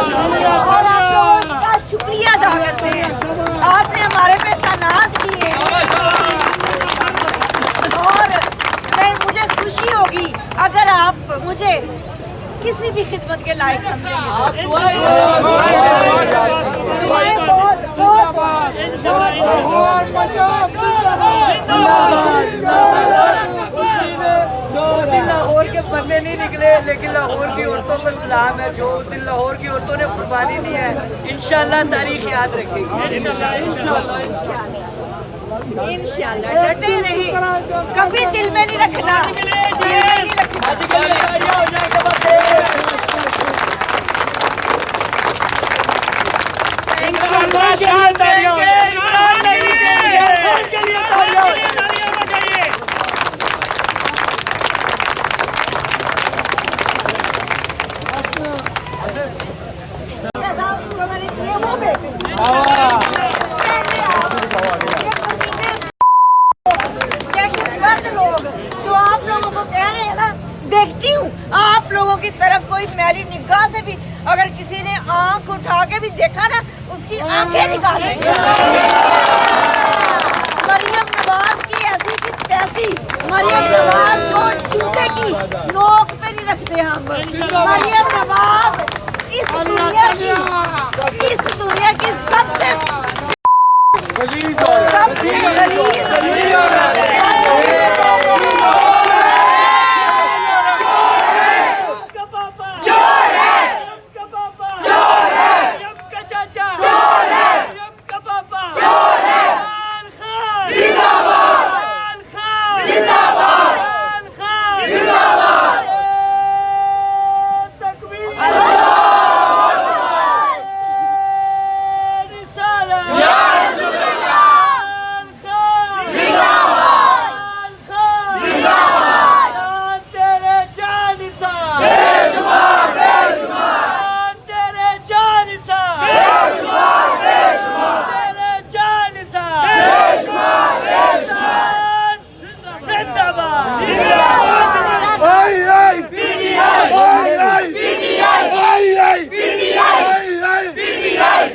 और आप लोगों का शुक्रिया अदा करते हैं। आपने हमारे पे एहसानात किए और मुझे खुशी होगी अगर आप मुझे किसी भी खिदमत के लायक समझेंगे। लाहौर के बनने नहीं निकले, लेकिन लाहौर की औरतों को सलाम है। जो उस दिन लाहौर की औरतों ने कुर्बानी दी है, इंशाल्लाह तारीख याद रखेगी। इंशाल्लाह डटे रहे, कभी दिल में नहीं रखना, दिल में नहीं रखना। देखती हूँ आप लोगों की तरफ कोई मैली निगाह से भी अगर किसी ने आंख उठा के भी देखा ना, उसकी आंखें निकाल रही है। मरियम नवाज की ऐसी की तैसी, मरियम नवाज को जूते की नोक पे नहीं रखते हम। मरियम नवाज इस दुनिया की सबसे गलीज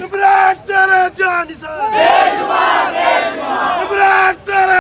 इमरान तेरे जान